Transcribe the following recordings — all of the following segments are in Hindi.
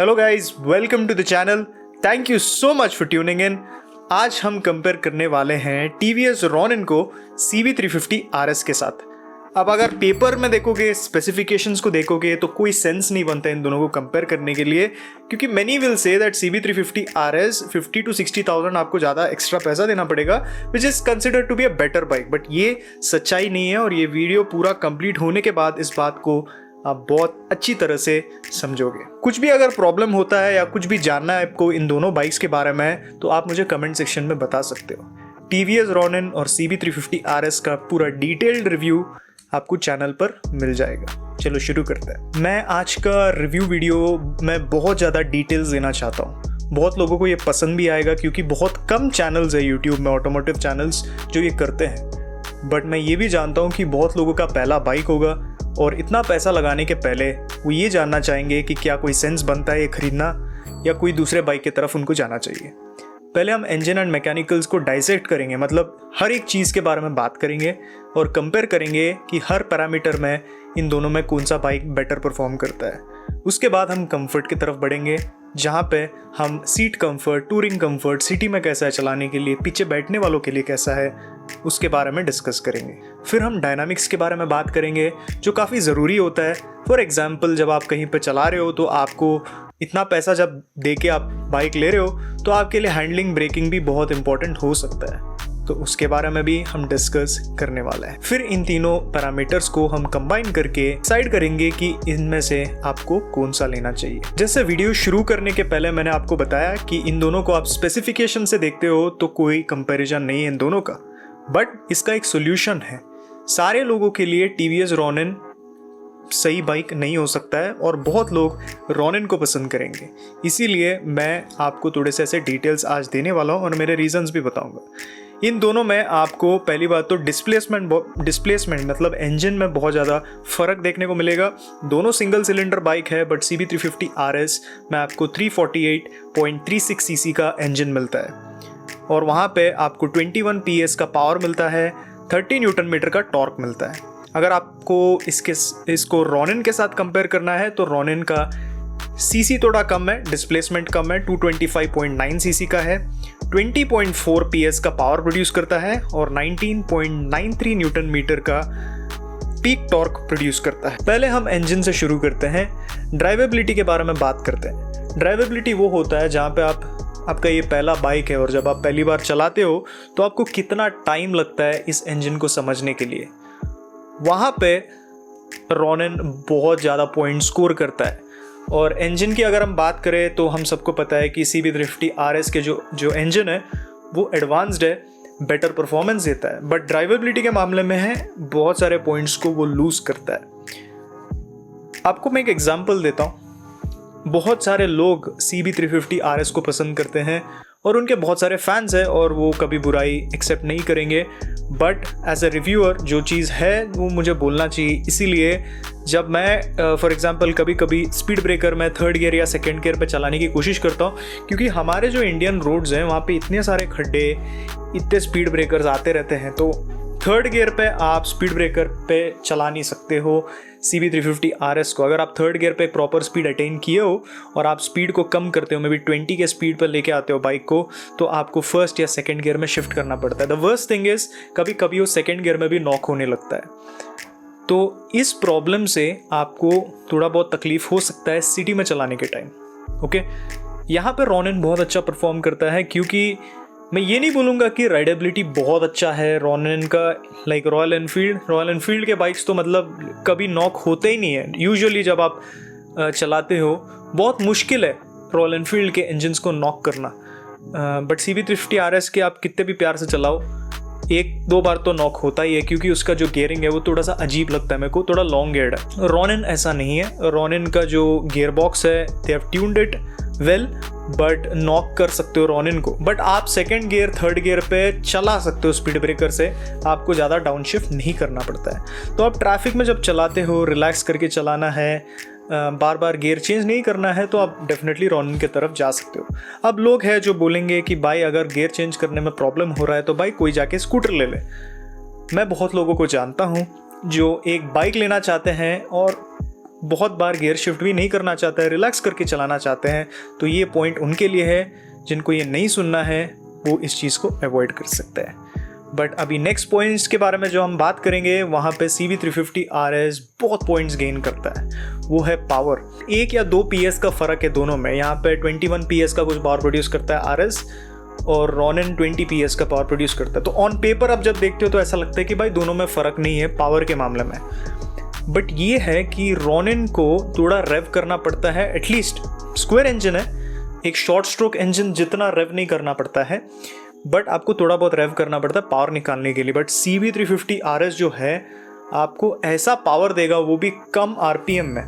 Hello guys, welcome to the channel. Thank you so much for tuning in. आज हम कंपेयर करने वाले हैं TVS Ronin को CB350 RS के साथ। अब अगर पेपर में देखोगे, स्पेसिफिकेशंस को देखोगे तो कोई सेंस नहीं बनता इन दोनों को कंपेयर करने के लिए, क्योंकि many will say that CB350 RS 50 to 60,000 आपको ज़्यादा एक्स्ट्रा पैसा देना पड़ेगा, which is considered to be a better bike. But ये सच्चाई नहीं है और ये वीडियो पूरा कंप्लीट होने के बाद इस बात को आप बहुत अच्छी तरह से समझोगे। कुछ भी अगर प्रॉब्लम होता है या कुछ भी जानना है आपको इन दोनों बाइक्स के बारे में तो आप मुझे कमेंट सेक्शन में बता सकते हो। TVS Ronin और CB350 RS का पूरा डिटेल्ड रिव्यू आपको चैनल पर मिल जाएगा। चलो शुरू करते हैं। मैं आज का रिव्यू वीडियो में बहुत ज़्यादा डिटेल्स देना चाहता हूँ। बहुत लोगों को ये पसंद भी आएगा क्योंकि बहुत कम चैनल्स है यूट्यूब में, ऑटोमोटिव चैनल्स, जो ये करते हैं। बट मैं ये भी जानता हूँ कि बहुत लोगों का पहला बाइक होगा और इतना पैसा लगाने के पहले वो ये जानना चाहेंगे कि क्या कोई सेंस बनता है ये खरीदना या कोई दूसरे बाइक की तरफ उनको जाना चाहिए। पहले हम इंजन एंड मैकेनिकल्स को डाइसेक्ट करेंगे, मतलब हर एक चीज़ के बारे में बात करेंगे और कंपेयर करेंगे कि हर पैरामीटर में इन दोनों में कौन सा बाइक बेटर परफॉर्म करता है। उसके बाद हम कंफर्ट की तरफ बढ़ेंगे, जहाँ पे हम seat comfort, touring comfort, city में कैसा है चलाने के लिए, पीछे बैठने वालों के लिए कैसा है, उसके बारे में डिस्कस करेंगे। फिर हम डायनामिक्स के बारे में बात करेंगे, जो काफ़ी ज़रूरी होता है। फॉर एग्जांपल, जब आप कहीं पे चला रहे हो तो आपको इतना पैसा जब दे के आप बाइक ले रहे हो तो आपके लिए हैंडलिंग, ब्रेकिंग भी बहुत इंपॉर्टेंट हो सकता है, तो उसके बारे में भी हम डिस्कस करने वाला है। फिर इन तीनों पैरामीटर्स को हम कंबाइन करके डिसाइड करेंगे कि इनमें से आपको कौन सा लेना चाहिए। जैसे वीडियो शुरू करने के पहले मैंने आपको बताया कि इन दोनों को आप स्पेसिफिकेशन से देखते हो तो कोई कंपैरिजन नहीं है इन दोनों का, बट इसका एक सोल्यूशन है। सारे लोगों के लिए TVS Ronin सही बाइक नहीं हो सकता है और बहुत लोग Ronin को पसंद करेंगे, इसीलिए मैं आपको थोड़े से ऐसे डिटेल्स आज देने वाला हूँ और मेरे रीजंस भी बताऊंगा। इन दोनों में आपको पहली बात तो डिस्प्लेसमेंट मतलब इंजन में बहुत ज़्यादा फ़र्क देखने को मिलेगा। दोनों सिंगल सिलेंडर बाइक है, बट CB350 RS में आपको 348.36 सीसी का इंजन मिलता है और वहाँ पे आपको 21 PS का पावर मिलता है, 30 न्यूटन मीटर का टॉर्क मिलता है। अगर आपको इसको Ronin के साथ कंपेयर करना है तो Ronin का सीसी थोड़ा कम है, डिस्प्लेसमेंट कम है, 225.9 सीसी का है, 20.4 PS का पावर प्रोड्यूस करता है और 19.93 न्यूटन मीटर का पीक टॉर्क प्रोड्यूस करता है। पहले हम इंजन से शुरू करते हैं, ड्राइवेबिलिटी के बारे में बात करते हैं। ड्राइवेबिलिटी वो होता है जहाँ पे आपका ये पहला बाइक है और जब आप पहली बार चलाते हो तो आपको कितना टाइम लगता है इस इंजन को समझने के लिए। वहाँ पे Ronin बहुत ज़्यादा पॉइंट स्कोर करता है। और इंजन की अगर हम बात करें तो हम सबको पता है कि CB350 RS के जो इंजन है वो एडवांस्ड है, बेटर परफॉर्मेंस देता है, बट ड्राइवेबिलिटी के मामले में है बहुत सारे पॉइंट्स को वो लूज करता है। आपको मैं एक एग्जांपल देता हूँ। बहुत सारे लोग CB350 RS को पसंद करते हैं और उनके बहुत सारे फैंस हैं और वो कभी बुराई एक्सेप्ट नहीं करेंगे, बट एज ए रिव्यूअर जो चीज़ है वो मुझे बोलना चाहिए। इसीलिए जब मैं फॉर एग्जांपल कभी कभी स्पीड ब्रेकर में थर्ड गियर या सेकंड गियर पे चलाने की कोशिश करता हूँ, क्योंकि हमारे जो इंडियन रोड्स हैं वहाँ पे इतने सारे खड्डे, इतने स्पीड ब्रेकर्स आते रहते हैं, तो थर्ड गियर पे आप स्पीड ब्रेकर पे चला नहीं सकते हो CB350 RS को। अगर आप थर्ड गियर पे प्रॉपर स्पीड अटेन किए हो और आप स्पीड को कम करते हो, मे बी 20 के स्पीड पर लेके आते हो बाइक को, तो आपको फर्स्ट या सेकंड गियर में शिफ्ट करना पड़ता है। द वर्स्ट थिंग इज कभी कभी वो सेकंड गियर में भी नॉक होने लगता है। तो इस प्रॉब्लम से आपको थोड़ा बहुत तकलीफ हो सकता है सिटी में चलाने के टाइम। ओके, यहाँ पे Ronin बहुत अच्छा परफॉर्म करता है, क्योंकि मैं ये नहीं बोलूँगा कि राइडेबिलिटी बहुत अच्छा है Ronin का, लाइक रॉयल एनफील्ड के बाइक्स तो मतलब कभी नॉक होते ही नहीं है। यूजुअली जब आप चलाते हो बहुत मुश्किल है रॉयल एनफील्ड के इंजन्स को नॉक करना, बट CB350 RS के आप कितने भी प्यार से चलाओ, एक दो बार तो नॉक होता ही है, क्योंकि उसका जो गियरिंग है वो थोड़ा सा अजीब लगता है मेरे को, थोड़ा लॉन्ग गियर्ड है। Ronin ऐसा नहीं है। Ronin का जो गियर बॉक्स है, they have tuned it well, but knock कर सकते हो Ronin को, बट आप सेकंड गियर थर्ड गियर पे चला सकते हो स्पीड ब्रेकर से, आपको ज़्यादा डाउन शिफ्ट नहीं करना पड़ता है। तो आप ट्रैफिक में जब चलाते हो, रिलैक्स करके चलाना है, बार बार गियर चेंज नहीं करना है, तो आप डेफिनेटली Ronin की तरफ जा सकते हो। अब लोग हैं जो बोलेंगे कि भाई अगर गियर चेंज करने में प्रॉब्लम हो रहा है तो भाई कोई जाके स्कूटर ले ले। मैं बहुत लोगों को जानता हूँ जो एक बाइक लेना चाहते हैं और बहुत बार गियर शिफ्ट भी नहीं करना चाहता है, रिलैक्स करके चलाना चाहते हैं, तो ये पॉइंट उनके लिए है। जिनको ये नहीं सुनना है वो इस चीज़ को अवॉइड कर सकते हैं। बट अभी नेक्स्ट पॉइंट्स के बारे में जो हम बात करेंगे, वहाँ पे CB350 RS बहुत पॉइंट्स गेन करता है। वो है पावर। 1 या 2 PS का फ़र्क है दोनों में। यहाँ पे 21 PS का कुछ पावर प्रोड्यूस करता है RS, और रॉनिन 20 PS का पावर प्रोड्यूस करता है। तो ऑन पेपर आप जब देखते हो तो ऐसा लगता है कि भाई दोनों में फ़र्क नहीं है पावर के मामले में। बट ये है कि रॉनिन को थोड़ा रेव करना पड़ता है, एटलीस्ट स्क्वायर इंजन है, एक शॉर्ट स्ट्रोक इंजन जितना रेव नहीं करना पड़ता है, बट आपको थोड़ा बहुत रेव करना पड़ता है पावर निकालने के लिए। बट CB350 RS जो है आपको ऐसा पावर देगा, वो भी कम RPM में।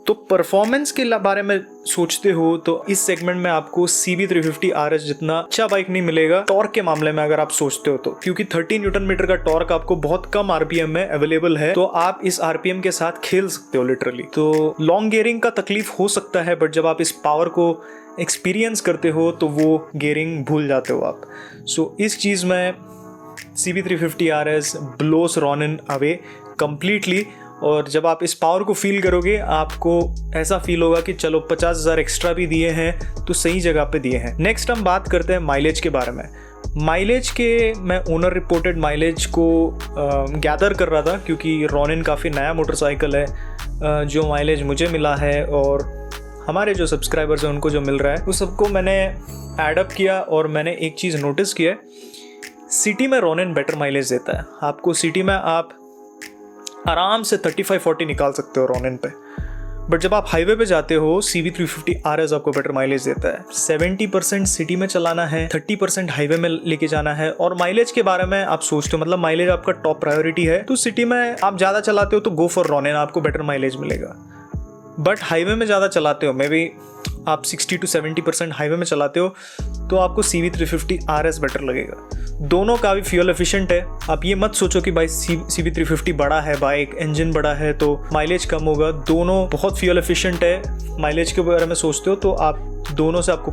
तो परफॉर्मेंस के बारे में सोचते हो तो इस सेगमेंट में आपको CB350 RS जितना अच्छा बाइक नहीं मिलेगा टॉर्क के मामले में, अगर आप सोचते हो तो, क्योंकि 30 न्यूटन मीटर का टॉर्क आपको बहुत कम RPM में अवेलेबल है। तो आप इस RPM के साथ खेल सकते हो लिटरली। तो लॉन्ग गियरिंग का तकलीफ हो सकता है, बट जब आप इस पावर को एक्सपीरियंस करते हो तो वो गियरिंग भूल जाते हो आप। सो इस चीज़ में CB350 RS blows Ronin away completely. और जब आप इस पावर को फील करोगे, आपको ऐसा फील होगा कि चलो 50,000 एक्स्ट्रा भी दिए हैं तो सही जगह पे दिए हैं। नेक्स्ट हम बात करते हैं माइलेज के बारे में। माइलेज के मैं ओनर रिपोर्टेड माइलेज को गैदर कर रहा था, क्योंकि रॉनिन काफ़ी नया मोटरसाइकिल है। जो माइलेज मुझे मिला है और हमारे जो सब्सक्राइबर्स हैं उनको जो मिल रहा है, उस सबको मैंने एडअप किया और मैंने एक चीज़ नोटिस किया है, सिटी में रॉनिन बेटर माइलेज देता है। आपको सिटी में आप आराम से 35-40 निकाल सकते हो रॉनिन पे, बट जब आप हाईवे पे जाते हो CB350 RS आपको बेटर माइलेज देता है। 70% सिटी में चलाना है, 30% हाईवे में लेके जाना है। और माइलेज के बारे में आप सोचते हो, मतलब माइलेज आपका टॉप प्रायोरिटी है, तो सिटी में आप ज़्यादा चलाते हो तो गो फॉर रॉनिन, आपको बेटर माइलेज मिलेगा। बट हाईवे में ज़्यादा चलाते हो, मे बी आप 60 to 70% हाईवे में चलाते हो, तो आपको CB350 RS बेटर लगेगा। दोनों काफ़ी फ्यूल एफिशिएंट है। आप ये मत सोचो कि भाई CB350 बड़ा है बाइक, इंजन बड़ा है तो माइलेज कम होगा। दोनों बहुत फ्यूल एफिशिएंट है। माइलेज के बारे में सोचते हो तो आप दोनों से आपको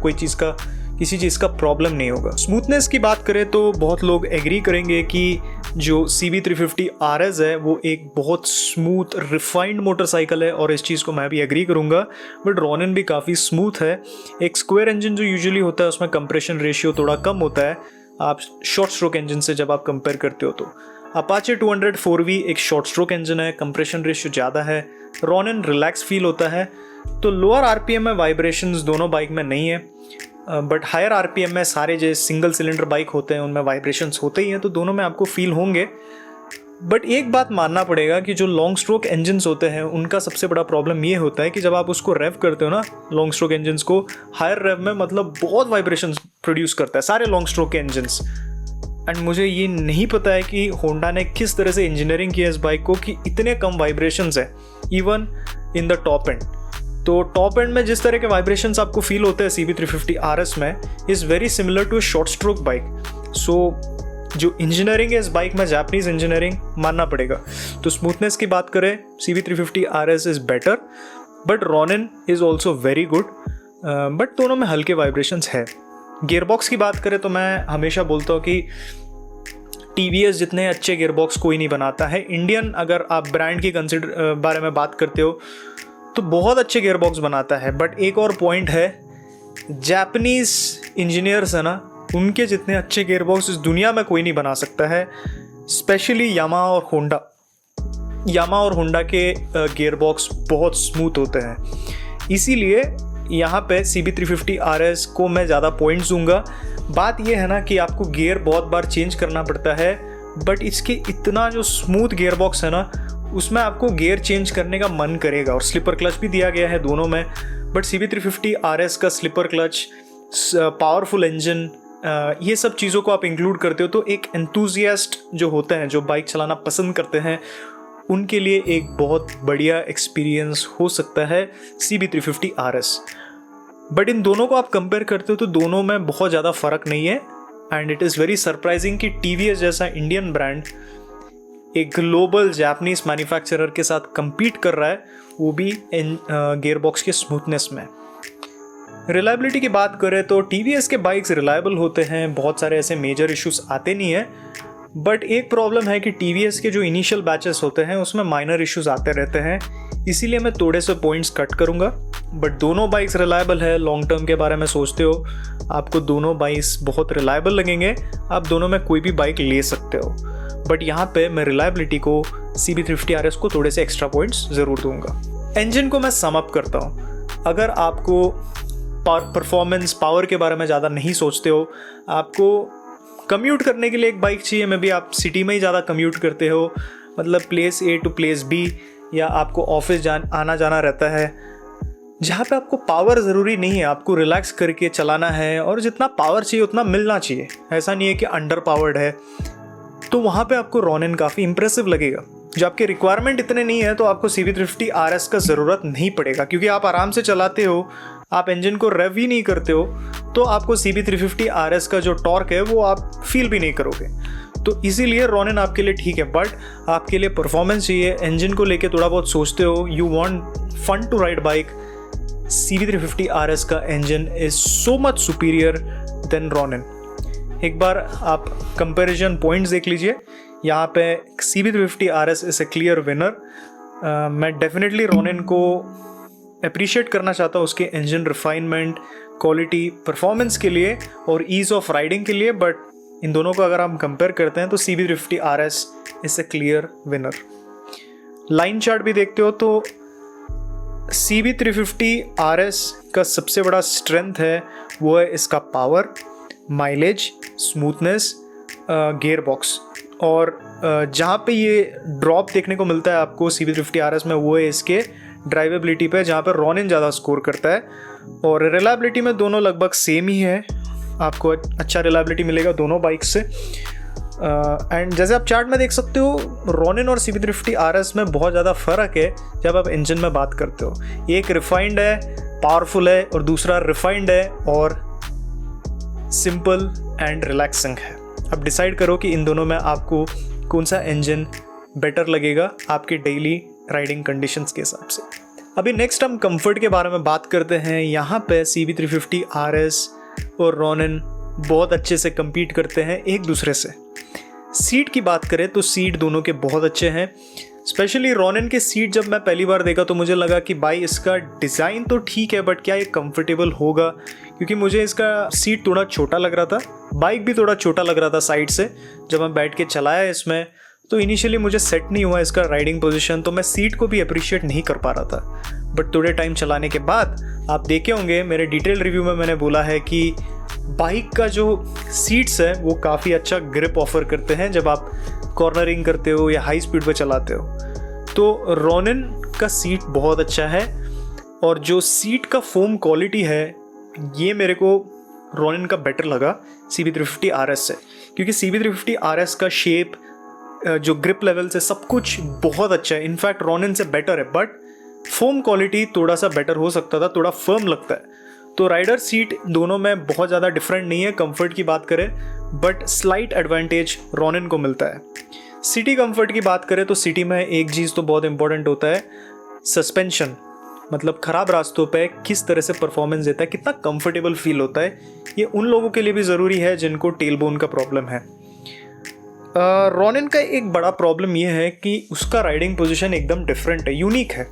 किसी चीज़ का प्रॉब्लम नहीं होगा। स्मूथनेस की बात करें तो बहुत लोग एग्री करेंगे कि जो CB350 RS है वो एक बहुत स्मूथ रिफाइंड मोटरसाइकिल है, और इस चीज़ को मैं भी एग्री करूँगा। बट रॉनिन भी काफ़ी स्मूथ है। एक स्क्वायर इंजन जो यूजुअली होता है उसमें कंप्रेशन रेशियो थोड़ा कम होता है, आप शॉर्ट स्ट्रोक इंजन से जब आप कंपेयर करते हो तो। अपाचे 200 4V एक शॉर्ट स्ट्रोक इंजन है, कंप्रेशन रेशियो ज़्यादा है, रॉनिन रिलैक्स फील होता है। तो लोअर RPM में वाइब्रेशंस दोनों बाइक में नहीं है, बट हायर RPM में सारे जो सिंगल सिलेंडर बाइक होते हैं उनमें वाइब्रेशंस होते ही हैं, तो दोनों में आपको फील होंगे। बट एक बात मानना पड़ेगा कि जो लॉन्ग स्ट्रोक इंजन्स होते हैं उनका सबसे बड़ा प्रॉब्लम ये होता है कि जब आप उसको रेव करते हो ना, लॉन्ग स्ट्रोक इंजन्स को हायर रेव में, मतलब बहुत वाइब्रेशंस प्रोड्यूस करता है सारे लॉन्ग स्ट्रोक के इंजन्स। एंड मुझे ये नहीं पता है कि होंडा ने किस तरह से इंजीनियरिंग की है इस बाइक को कि इतने कम वाइब्रेशंस है even in the top and. तो टॉप एंड में जिस तरह के वाइब्रेशंस आपको फील होते हैं CB350 RS में, is very similar to a short stroke bike. So जो इंजीनियरिंग है इस बाइक में जापानीज इंजीनियरिंग मानना पड़ेगा। तो स्मूथनेस की बात करें CB350 RS is better, but Ronin is also very good, but दोनों में हल्के वाइब्रेशंस है। गियरबॉक्स की बात करें तो मैं हमेशा बोलता हूँ कि TVS जितने अच्छे गियरबॉक्स कोई नहीं बनाता है। इंडियन अगर आप ब्रांड की बारे में बात करते हो तो बहुत अच्छे गियरबॉक्स बनाता है। बट एक और पॉइंट है, जापानीज इंजीनियर्स है ना, उनके जितने अच्छे गियरबॉक्स इस दुनिया में कोई नहीं बना सकता है। स्पेशली यामाहा और होंडा के गियरबॉक्स बहुत स्मूथ होते हैं। इसीलिए यहाँ पे CB350 RS को मैं ज़्यादा पॉइंट्स दूंगा। बात यह है ना कि आपको गियर बहुत बार चेंज करना पड़ता है, बट इसके इतना जो स्मूथ गियरबॉक्स है ना, उसमें आपको गियर चेंज करने का मन करेगा। और स्लिपर क्लच भी दिया गया है दोनों में। बट CB350 RS का स्लिपर क्लच, पावरफुल इंजन, ये सब चीज़ों को आप इंक्लूड करते हो तो एक एंथुजियास्ट जो होते हैं, जो बाइक चलाना पसंद करते हैं, उनके लिए एक बहुत बढ़िया एक्सपीरियंस हो सकता है CB350 RS। बट इन दोनों को आप कंपेयर करते हो तो दोनों में बहुत ज़्यादा फ़र्क नहीं है। And it is very surprising कि TVS जैसा इंडियन ब्रांड एक ग्लोबल जापानीज मैन्युफैक्चरर के साथ compete कर रहा है, वो भी इन गियरबॉक्स के स्मूथनेस में। रिलायबिलिटी की बात करें तो TVS के बाइक्स रिलायबल होते हैं, बहुत सारे ऐसे मेजर इश्यूज आते नहीं हैं। बट एक प्रॉब्लम है कि TVS के जो इनिशियल बैचेस होते हैं उसमें माइनर इश्यूज आते रहते हैं, इसीलिए मैं थोड़े से पॉइंट्स कट करूँगा। बट दोनों बाइक्स रिलायबल है। लॉन्ग टर्म के बारे में सोचते हो, आपको दोनों बाइक्स बहुत रिलायबल लगेंगे, आप दोनों में कोई भी बाइक ले सकते हो। बट यहाँ पे मैं रिलायबिलिटी को CB350 RS को थोड़े से एक्स्ट्रा पॉइंट्स ज़रूर दूंगा। इंजन को मैं सम अप करता हूँ। अगर आपको परफॉर्मेंस पावर के बारे में ज़्यादा नहीं सोचते हो, आपको कम्यूट करने के लिए एक बाइक चाहिए, मे बी आप सिटी में ही ज़्यादा कम्यूट करते हो, मतलब place A to place B, या आपको ऑफिस आना जाना रहता है जहाँ पे आपको पावर ज़रूरी नहीं है, आपको रिलैक्स करके चलाना है और जितना पावर चाहिए उतना मिलना चाहिए, ऐसा नहीं है कि अंडर पावर्ड है, तो वहाँ पे आपको रॉनिन काफ़ी इंप्रेसिव लगेगा। जब आपके रिक्वायरमेंट इतने नहीं है तो आपको CB350 RS का ज़रूरत नहीं पड़ेगा, क्योंकि आप आराम से चलाते हो, आप इंजन को रेव ही नहीं करते हो, तो आपको CB350 RS का जो टॉर्क है वो आप फील भी नहीं करोगे। तो इसीलिए रॉनिन आपके लिए ठीक है। बट आपके लिए परफॉर्मेंस चाहिए, इंजन को लेके थोड़ा बहुत सोचते हो, you want fun to ride bike, CB350 RS का engine is so much superior than Ronin. एक बार आप कंपैरिजन पॉइंट्स देख लीजिए, यहाँ पे CB350 RS is a clear winner. मैं डेफिनेटली रॉनिन को अप्रिशिएट करना चाहता हूँ उसके इंजन रिफाइनमेंट, क्वालिटी, परफॉर्मेंस के लिए और ईज़ ऑफ राइडिंग के लिए। बट इन दोनों को अगर हम कंपेयर करते हैं तो CB350 RS is a clear winner. Line chart भी देखते हो तो CB350 RS का सबसे बड़ा स्ट्रेंथ है वो है इसका power, mileage, smoothness, gear box. और जहाँ पे ये ड्रॉप देखने को मिलता है आपको CB350 RS में वो है इसके ड्राइवेबिलिटी पे, जहाँ पर रॉनिन ज़्यादा स्कोर करता है। और रिलायबिलिटी में दोनों लगभग सेम ही है, आपको अच्छा रिलायबिलिटी मिलेगा दोनों बाइक से। एंड जैसे आप चार्ट में देख सकते हो, रॉनिन और CB350 RS में बहुत ज़्यादा फ़र्क है जब आप इंजन में बात करते हो। एक रिफाइंड है, पावरफुल है, और दूसरा रिफाइंड है और सिंपल एंड रिलैक्सिंग है। अब डिसाइड करो कि इन दोनों में आपको कौन सा इंजन बेटर लगेगा आपके डेली राइडिंग कंडीशंस के हिसाब से। अभी नेक्स्ट हम कंफर्ट के बारे में बात करते हैं। यहाँ पे CB350 RS और रॉनिन बहुत अच्छे से compete करते हैं एक दूसरे से। सीट की बात करें तो सीट दोनों के बहुत अच्छे हैं। स्पेशली रॉनिन के सीट जब मैं पहली बार देखा तो मुझे लगा कि भाई इसका डिज़ाइन तो ठीक है, बट क्या ये कंफर्टेबल होगा, क्योंकि मुझे इसका सीट थोड़ा छोटा लग रहा था, बाइक भी थोड़ा छोटा लग रहा था साइड से। जब मैं बैठ के चलाया इसमें तो इनिशियली मुझे सेट नहीं हुआ इसका राइडिंग पोजीशन, तो मैं सीट को भी अप्रिशिएट नहीं कर पा रहा था। बट थोड़े टाइम चलाने के बाद आप देखे होंगे मेरे डिटेल रिव्यू में मैंने बोला है कि बाइक का जो सीट्स है वो काफ़ी अच्छा ग्रिप ऑफर करते हैं जब आप कॉर्नरिंग करते हो या हाई स्पीड पे चलाते हो। तो रॉनिन का सीट बहुत अच्छा है, और जो सीट का फोम क्वालिटी है ये मेरे को रॉनिन का बेटर लगा CB350 RS से, क्योंकि CB350 RS का शेप, जो ग्रिप लेवल से सब कुछ बहुत अच्छा है। इनफैक्ट रॉनिन से बेटर है, बट फोम क्वालिटी थोड़ा सा बेटर हो सकता था, थोड़ा फर्म लगता है। तो राइडर सीट दोनों में बहुत ज़्यादा डिफरेंट नहीं है कंफर्ट की बात करें, बट स्लाइट एडवांटेज रॉनिन को मिलता है। सिटी कंफर्ट की बात करें तो सिटी में एक चीज़ तो बहुत इंपॉर्टेंट होता है, सस्पेंशन। मतलब ख़राब रास्तों पे किस तरह से परफॉर्मेंस देता है, कितना कंफर्टेबल फील होता है, ये उन लोगों के लिए भी ज़रूरी है जिनको टेलबोन का प्रॉब्लम है। रॉनिन का एक बड़ा प्रॉब्लम ये है कि उसका राइडिंग पोजीशन एकदम डिफरेंट है, यूनिक है।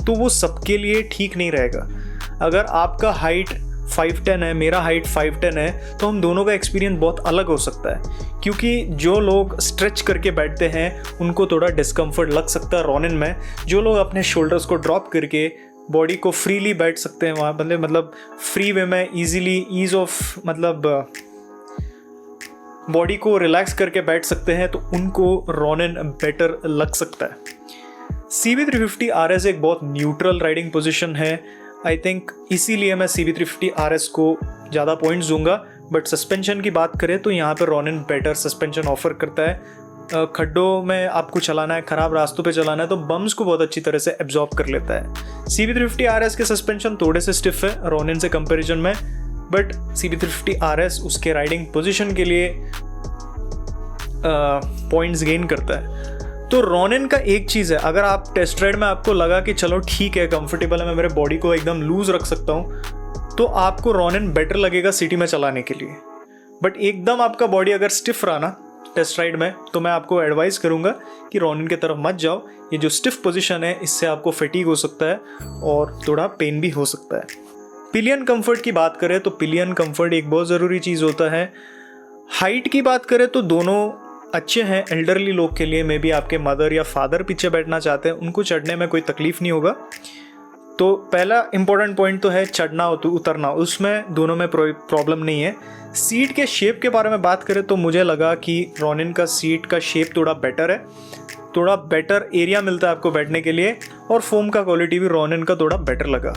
तो वो सबके लिए ठीक नहीं रहेगा। अगर आपका हाइट 5'10" है, मेरा हाइट 5'10" है, तो हम दोनों का एक्सपीरियंस बहुत अलग हो सकता है, क्योंकि जो लोग स्ट्रेच करके बैठते हैं उनको थोड़ा डिस्कम्फर्ट लग सकता है रॉनिन में। जो लोग अपने शोल्डर्स को ड्रॉप करके बॉडी को फ्रीली बैठ सकते हैं वहाँ, मतलब फ्री वे में ईजीली, ईज ऑफ, मतलब बॉडी को रिलैक्स करके बैठ सकते हैं, तो उनको रॉनिन बेटर लग सकता है। CB350 RS एक बहुत न्यूट्रल राइडिंग पोजीशन है, आई थिंक इसीलिए मैं CB350 RS को ज़्यादा पॉइंट्स दूंगा। बट सस्पेंशन की बात करें तो यहाँ पर रॉनिन बेटर सस्पेंशन ऑफर करता है। खड्डों में आपको चलाना है, ख़राब रास्तों पे चलाना है, तो बम्स को बहुत अच्छी तरह से एब्जॉर्ब कर लेता है। CB350 RS के सस्पेंशन थोड़े से स्टिफ है रॉनिन से कंपैरिजन में, बट CB350 RS उसके राइडिंग पोजीशन के लिए पॉइंट्स गेन करता है। तो रॉनिन का एक चीज़ है, अगर आप टेस्ट राइड में आपको लगा कि चलो ठीक है, कंफर्टेबल है, मैं मेरे बॉडी को एकदम लूज रख सकता हूँ, तो आपको रॉनिन बेटर लगेगा सिटी में चलाने के लिए। बट एकदम आपका बॉडी अगर स्टिफ रहा ना टेस्ट राइड में, तो मैं आपको एडवाइस करूंगा कि रॉनिन की तरफ मत जाओ। ये जो स्टिफ पोजीशन है इससे आपको फटीग हो सकता है और थोड़ा पेन भी हो सकता है। पिलियन कंफर्ट की बात करें तो पिलियन कंफर्ट एक बहुत ज़रूरी चीज़ होता है। हाइट की बात करें तो दोनों अच्छे हैं एल्डरली लोग के लिए। मे बी आपके मदर या फादर पीछे बैठना चाहते हैं, उनको चढ़ने में कोई तकलीफ नहीं होगा। तो पहला इंपॉर्टेंट पॉइंट तो है चढ़ना उतरना, उसमें दोनों में प्रॉब्लम नहीं है। सीट के शेप के बारे में बात करें तो मुझे लगा कि रॉनिन का सीट का शेप थोड़ा बेटर है, थोड़ा बेटर एरिया मिलता है आपको बैठने के लिए, और फोम का क्वालिटी भी रॉनिन का थोड़ा बेटर लगा।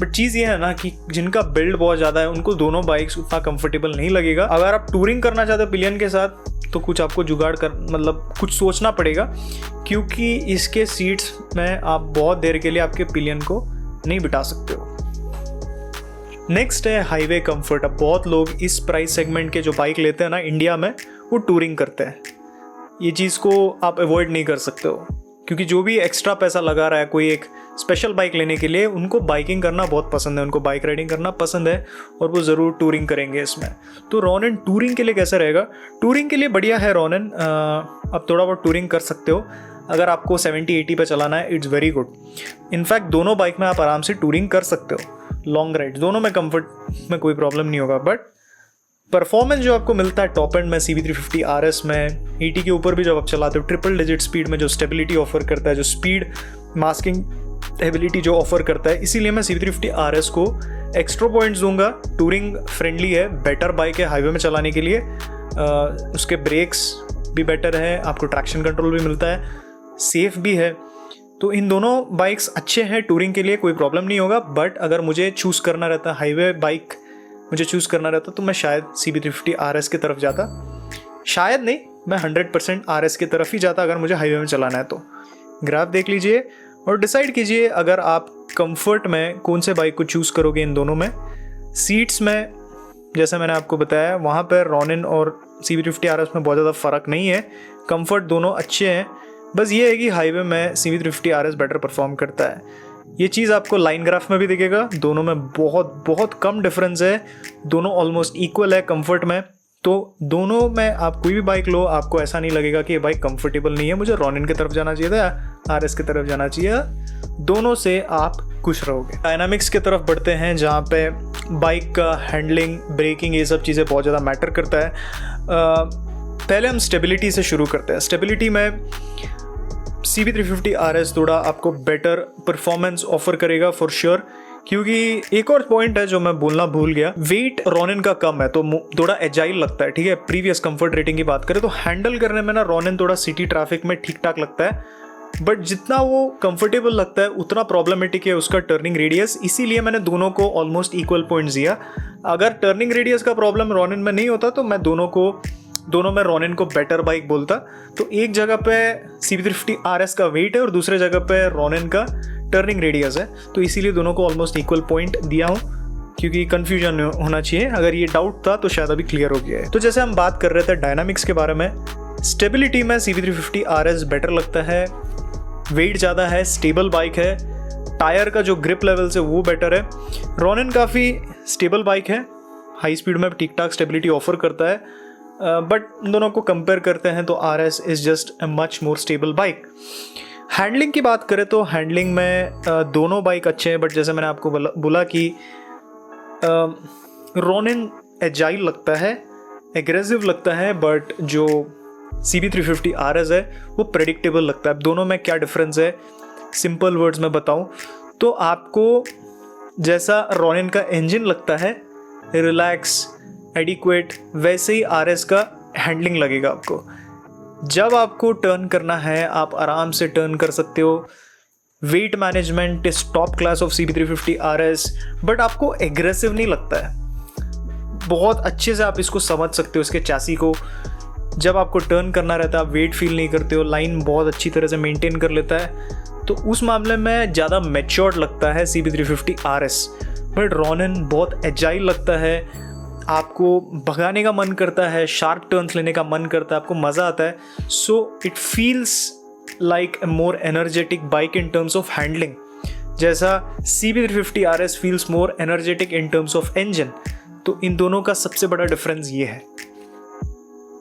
बट चीज़ ये है ना कि जिनका बिल्ड बहुत ज़्यादा है उनको दोनों बाइक्स उतना कंफर्टेबल नहीं लगेगा। अगर आप टूरिंग करना चाहते हो पिलियन के साथ तो कुछ आपको जुगाड़ कर मतलब कुछ सोचना पड़ेगा, क्योंकि इसके सीट्स में आप बहुत देर के लिए आपके पिलियन को नहीं बिठा सकते हो। नेक्स्ट है हाईवे कंफर्ट। अब बहुत लोग इस प्राइस सेगमेंट के जो बाइक लेते हैं ना इंडिया में, वो टूरिंग करते हैं। ये चीज़ को आप अवॉइड नहीं कर सकते हो, क्योंकि जो भी एक्स्ट्रा पैसा लगा रहा है कोई एक स्पेशल बाइक लेने के लिए, उनको बाइकिंग करना बहुत पसंद है, उनको बाइक राइडिंग करना पसंद है और वो ज़रूर टूरिंग करेंगे इसमें। तो रॉनिन टूरिंग के लिए कैसा रहेगा? टूरिंग के लिए बढ़िया है रॉनिन। आप थोड़ा बहुत टूरिंग कर सकते हो। अगर आपको 70-80 पे चलाना है, इट्स वेरी गुड। इनफैक्ट दोनों बाइक में आप आराम से टूरिंग कर सकते हो, लॉन्ग राइड दोनों में कंफर्ट में कोई प्रॉब्लम नहीं होगा। बट परफॉर्मेंस जो आपको मिलता है टॉप एंड में CB350 RS में, 80 के ऊपर भी जब आप चलाते हो, ट्रिपल डिजिट स्पीड में जो स्टेबिलिटी ऑफर करता है, जो स्पीड मास्किंग एबिलिटी जो ऑफर करता है, इसीलिए मैं CB350 RS को एक्स्ट्रा पॉइंट्स दूंगा। टूरिंग फ्रेंडली है, बेटर बाइक है हाईवे में चलाने के लिए। उसके ब्रेक्स भी बेटर है, आपको ट्रैक्शन कंट्रोल भी मिलता है, सेफ भी है। तो इन दोनों बाइक्स अच्छे हैं टूरिंग के लिए, कोई प्रॉब्लम नहीं होगा। बट अगर मुझे चूज़ करना रहता हाईवे बाइक मुझे चूज़ करना रहता तो मैं शायद CB350 RS की तरफ जाता। शायद नहीं, मैं 100% RS की तरफ ही जाता अगर मुझे हाईवे में चलाना है तो। ग्राफ देख लीजिए और डिसाइड कीजिए अगर आप कंफर्ट में कौन से बाइक को चूज़ करोगे इन दोनों में। सीट्स में जैसे मैंने आपको बताया, वहाँ पर रॉनिन और CB350 RS में बहुत ज़्यादा फ़र्क नहीं है। कंफर्ट दोनों अच्छे हैं, बस ये है कि हाईवे में CB350 RS बेटर परफॉर्म करता है। ये चीज़ आपको लाइन ग्राफ में भी दिखेगा, दोनों में बहुत बहुत कम डिफरेंस है, दोनों ऑलमोस्ट इक्वल है कंफर्ट में। तो दोनों में आप कोई भी बाइक लो, आपको ऐसा नहीं लगेगा कि ये बाइक कंफर्टेबल नहीं है, मुझे रॉनिन की तरफ जाना चाहिए था, RS की तरफ जाना चाहिए। दोनों से आप खुश रहोगे। डायनामिक्स की तरफ बढ़ते हैं, जहाँ पे बाइक का हैंडलिंग, ब्रेकिंग, ये सब चीज़ें बहुत ज़्यादा मैटर करता है। पहले हम स्टेबिलिटी से शुरू करते हैं। स्टेबिलिटी में CB350 RS थोड़ा आपको बेटर परफॉर्मेंस ऑफर करेगा फॉर श्योर, क्योंकि एक और पॉइंट है जो मैं बोलना भूल गया, वेट रॉनिन का कम है तो थोड़ा एजाइल लगता है। ठीक है, प्रीवियस कंफर्ट रेटिंग की बात करें तो हैंडल करने में ना रॉनिन थोड़ा सिटी ट्रैफिक में ठीक ठाक लगता है, बट जितना वो कंफर्टेबल लगता है उतना प्रॉब्लमेटिक है उसका टर्निंग रेडियस। इसीलिए मैंने दोनों को ऑलमोस्ट इक्वल पॉइंट्स दिया। अगर टर्निंग रेडियस का प्रॉब्लम रॉनिन में नहीं होता तो मैं दोनों में रॉनिन को बेटर बाइक बोलता। तो एक जगह पे CB350 RS का वेट है और दूसरे जगह पे रॉनिन का टर्निंग रेडियस है, तो इसीलिए दोनों को ऑलमोस्ट इक्वल पॉइंट दिया हूँ, क्योंकि कन्फ्यूजन होना चाहिए। अगर ये डाउट था तो शायद अभी क्लियर हो गया है। तो जैसे हम बात कर रहे थे डायनामिक्स के बारे में, स्टेबिलिटी में CB350 RS बेटर लगता है, वेट ज़्यादा है, स्टेबल बाइक है, टायर का जो ग्रिप लेवल्स है वो बेटर है। रॉनिन काफ़ी स्टेबल बाइक है, हाई स्पीड में ठीक ठाक स्टेबिलिटी ऑफर करता है, बट दोनों को कंपेयर करते हैं तो RS is just a much more stable bike. Handling की बात करें तो हैंडलिंग में दोनों बाइक अच्छे हैं, बट जैसे मैंने आपको बोला कि रॉनिन एजाइल लगता है, एग्रेसिव लगता है, बट जो CB350 RS है वो प्रेडिक्टेबल लगता है। अब दोनों में क्या डिफरेंस है, सिंपल वर्ड्स में बताऊं तो आपको जैसा रॉनिन का इंजन लगता है रिलैक्स, एडिक्वेट, वैसे ही RS का हैंडलिंग लगेगा आपको। जब आपको टर्न करना है आप आराम से टर्न कर सकते हो। Weight management is top class of CB350 RS, but आपको एग्रेसिव नहीं लगता है। बहुत अच्छे से आप इसको समझ सकते हो, इसके चैसी को। जब आपको टर्न करना रहता है आप वेट फील नहीं करते हो, लाइन बहुत अच्छी तरह से मेंटेन कर लेता है, तो उस मामले में ज़्यादा मैच्योर्ड लगता है CB350 RS। बट रॉनिन बहुत एजाइल लगता है, आपको भगाने का मन करता है, शार्प टर्न्स लेने का मन करता है, आपको मज़ा आता है। So it feels like a more energetic bike in terms of handling, जैसा CB350 RS feels more energetic in terms of engine. तो इन दोनों का सबसे बड़ा डिफरेंस ये है।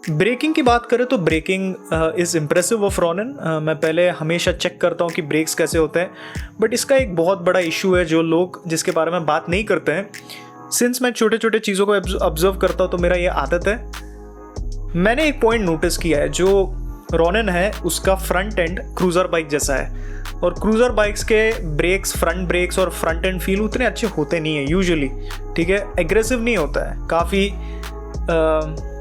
ब्रेकिंग की बात करें तो breaking is impressive of Ronin. मैं पहले हमेशा चेक करता हूँ कि ब्रेक्स कैसे होते हैं, बट इसका एक बहुत बड़ा इशू है जो लोग जिसके बारे में बात नहीं करते हैं। सिंस मैं छोटे छोटे चीज़ों को ऑब्जर्व करता हूँ तो मेरा ये आदत है, मैंने एक पॉइंट नोटिस किया है, जो रॉनिन है उसका फ्रंट एंड क्रूज़र बाइक जैसा है, और क्रूज़र बाइक्स के ब्रेक्स, फ्रंट ब्रेक्स और फ्रंट एंड फील उतने अच्छे होते नहीं है यूजुअली, ठीक है, एग्रेसिव नहीं होता है, काफ़ी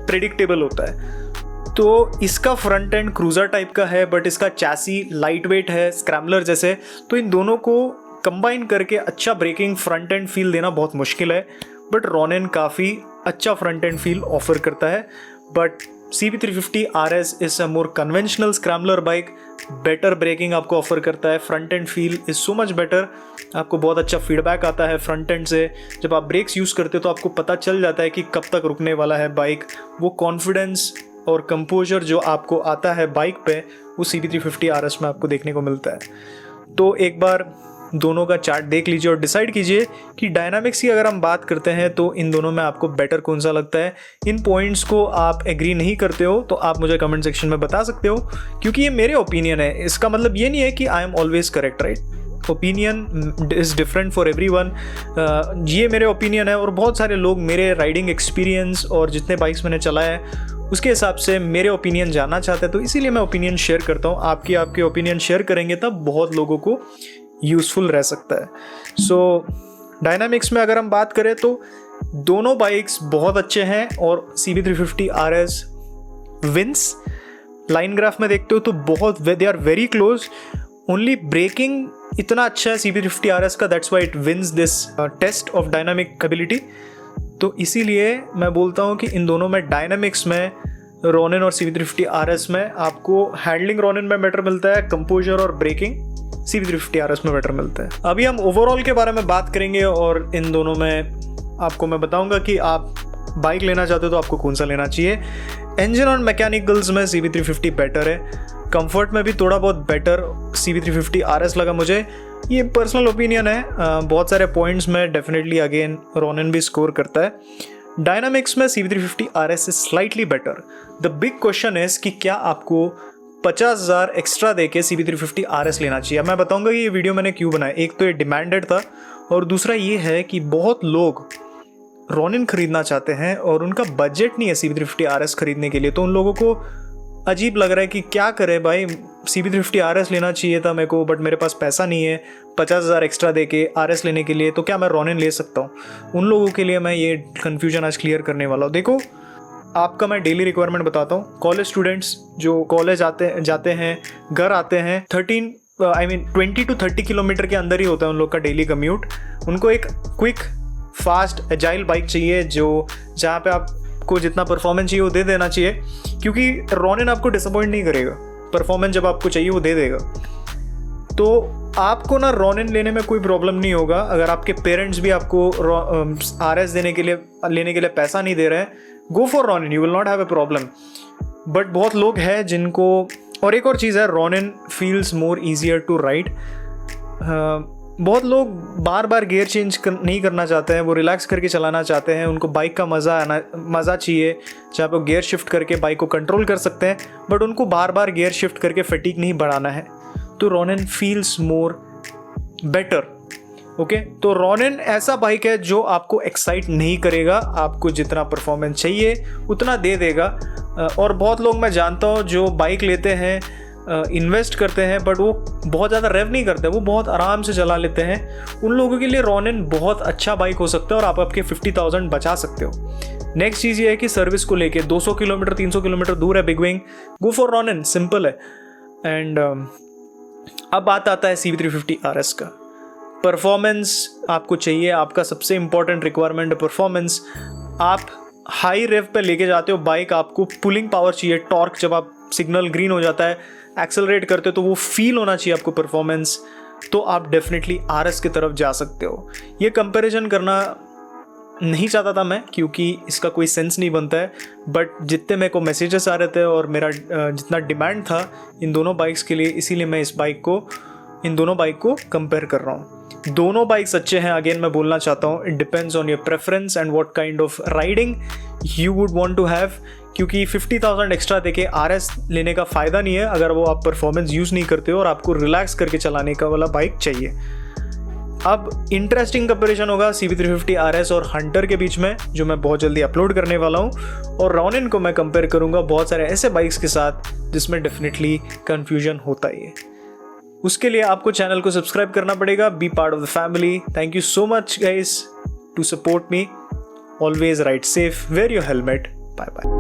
प्रेडिक्टेबल होता है। तो इसका फ्रंट एंड क्रूज़र टाइप का है, बट इसका चैसी लाइट वेट है, स्क्रैम्बलर जैसे, तो इन दोनों को कंबाइन करके अच्छा ब्रेकिंग फ्रंट एंड फील देना बहुत मुश्किल है, बट रॉनिन काफ़ी अच्छा फ्रंट एंड फील ऑफर करता है। But CB350 RS is a more conventional scrambler bike, better braking आपको ऑफर करता है, front end feel is so much better, आपको बहुत अच्छा फीडबैक आता है फ्रंट एंड से। जब आप ब्रेक्स यूज़ करते हो तो आपको पता चल जाता है कि कब तक रुकने वाला है बाइक, वो कॉन्फिडेंस और कंपोजर जो आपको आता है बाइक पे, वो CB350 RS में आपको देखने को मिलता है। तो एक बार दोनों का चार्ट देख लीजिए और डिसाइड कीजिए कि डायनामिक्स की अगर हम बात करते हैं तो इन दोनों में आपको बेटर कौन सा लगता है। इन पॉइंट्स को आप एग्री नहीं करते हो तो आप मुझे कमेंट सेक्शन में बता सकते हो, क्योंकि ये मेरे ओपिनियन है, इसका मतलब ये नहीं है कि I am always correct, right. Opinion is different for everyone. ये मेरे ओपिनियन है और बहुत सारे लोग मेरे राइडिंग एक्सपीरियंस और जितने बाइक्स मैंने चलाया है उसके हिसाब से मेरे ओपिनियन जानना चाहते हैं, तो इसीलिए मैं ओपिनियन शेयर करता हूँ। आपके ओपिनियन शेयर करेंगे तब बहुत लोगों को यूज़फुल रह सकता है। सो डायनामिक्स में अगर हम बात करें तो दोनों बाइक्स बहुत अच्छे हैं और CB350 RS wins. Line graph में देखते हो तो बहुत they are very close, only braking इतना अच्छा है CB350 RS का, that's why it wins this test of dynamic ability. तो इसीलिए मैं बोलता हूँ कि इन दोनों में डायनामिक्स में रॉनिन और CB350 RS में आपको हैंडलिंग रॉनिन में बेटर मिलता है, कंपोजर और ब्रेकिंग CB350 RS में बेटर मिलता है। अभी हम ओवरऑल के बारे में बात करेंगे और इन दोनों में आपको मैं बताऊंगा कि आप बाइक लेना चाहते हो तो आपको कौन सा लेना चाहिए। इंजन और मैकेनिकल्स में CB350 बेटर है, कंफर्ट में भी थोड़ा बहुत बेटर CB350 RS लगा मुझे, ये पर्सनल ओपिनियन है। बहुत सारे पॉइंट्स में डेफिनेटली अगेन रॉनिन भी स्कोर करता है। डायनामिक्स में CB350 RS is slightly better. The big question is कि क्या आपको 50,000 एक्स्ट्रा देके CB350 RS लेना चाहिए। मैं बताऊंगा कि ये वीडियो मैंने क्यों बनाया। एक तो ये डिमांडेड था और दूसरा ये है कि बहुत लोग रॉनिन खरीदना चाहते हैं और उनका बजट नहीं है CB350 RS खरीदने के लिए, तो उन लोगों को अजीब लग रहा है कि क्या करे भाई, CB350 RS लेना चाहिए था मेरे को, बट मेरे पास पैसा नहीं है 50,000 एक्स्ट्रा देके RS लेने के लिए, तो क्या मैं रॉनिन ले सकता हूँ। उन लोगों के लिए मैं ये कन्फ्यूजन आज क्लियर करने वाला हूँ। देखो, आपका मैं डेली रिक्वायरमेंट बताता हूँ। कॉलेज स्टूडेंट्स जो कॉलेज जाते हैं, घर आते हैं, 20 to 30 किलोमीटर के अंदर ही होता है उन लोग का डेली कम्यूट। उनको एक क्विक, फास्ट, एजाइल बाइक चाहिए जो जहाँ पे आपको जितना परफॉर्मेंस चाहिए वो दे देना चाहिए, क्योंकि रॉनिन आपको डिसअपॉइंट नहीं करेगा, परफॉर्मेंस जब आपको चाहिए वो दे देगा। तो आपको ना रॉनिन लेने में कोई प्रॉब्लम नहीं होगा। अगर आपके पेरेंट्स भी आपको RS लेने के लिए पैसा नहीं दे रहे हैं, go for Ronin, you will not have a problem. But बहुत लोग हैं जिनको, और एक और चीज़ है, Ronin feels more easier to ride. बहुत लोग बार बार गियर चेंज नहीं करना चाहते हैं, वो रिलैक्स करके चलाना चाहते हैं, उनको बाइक का मज़ा चाहिए जहाँ पे गियर शिफ्ट करके बाइक को कंट्रोल कर सकते हैं, बट उनको बार बार गियर शिफ्ट करके फटीग नहीं बढ़ाना है। तो Ronin feels more better. Okay, तो रॉनिन ऐसा बाइक है जो आपको एक्साइट नहीं करेगा, आपको जितना परफॉर्मेंस चाहिए उतना दे देगा। और बहुत लोग मैं जानता हूँ जो बाइक लेते हैं, इन्वेस्ट करते हैं, बट वो बहुत ज़्यादा रेव नहीं करते, वो बहुत आराम से चला लेते हैं। उन लोगों के लिए रॉनिन बहुत अच्छा बाइक हो सकता है और आप आपके 50,000 बचा सकते हो। नेक्स्ट चीज़ ये है कि सर्विस को लेके 200 किलोमीटर 300 किलोमीटर दूर है big wing, go for Ronin, simple है। एंड अब बात आता है CB350 RS का। परफॉर्मेंस आपको चाहिए, आपका सबसे इंपॉर्टेंट रिक्वायरमेंट है परफॉर्मेंस। आप हाई रेव पे लेके जाते हो बाइक, आपको पुलिंग पावर चाहिए, टॉर्क, जब आप सिग्नल ग्रीन हो जाता है एक्सेलरेट करते हो तो वो फील होना चाहिए आपको परफॉर्मेंस, तो आप डेफिनेटली RS की तरफ जा सकते हो। ये कंपैरिजन करना नहीं चाहता था मैं, क्योंकि इसका कोई सेंस नहीं बनता है, बट जितने मेरे को मैसेजेस आ रहे थे और मेरा जितना डिमांड था इन दोनों बाइक्स के लिए, इसीलिए मैं इन दोनों बाइक को कंपेयर कर रहा हूँ। दोनों बाइक्स अच्छे हैं, अगेन मैं बोलना चाहता हूँ, it depends on your preference and what kind of riding you would want to have. क्योंकि 50,000 एक्स्ट्रा देके RS लेने का फ़ायदा नहीं है अगर वो आप परफॉर्मेंस यूज़ नहीं करते हो और आपको रिलैक्स करके चलाने का वाला बाइक चाहिए। अब इंटरेस्टिंग कंपैरिजन होगा CB350 RS और हंटर के बीच में, जो मैं बहुत जल्दी अपलोड करने वाला हूँ, और रॉनिन को मैं कंपेयर करूँगा बहुत सारे ऐसे बाइक्स के साथ जिसमें डेफिनेटली कन्फ्यूजन होता ही है। उसके लिए आपको चैनल को सब्सक्राइब करना पड़ेगा, be part of the family. Thank you so much guys to support me. Always ride safe, wear your helmet. Bye bye.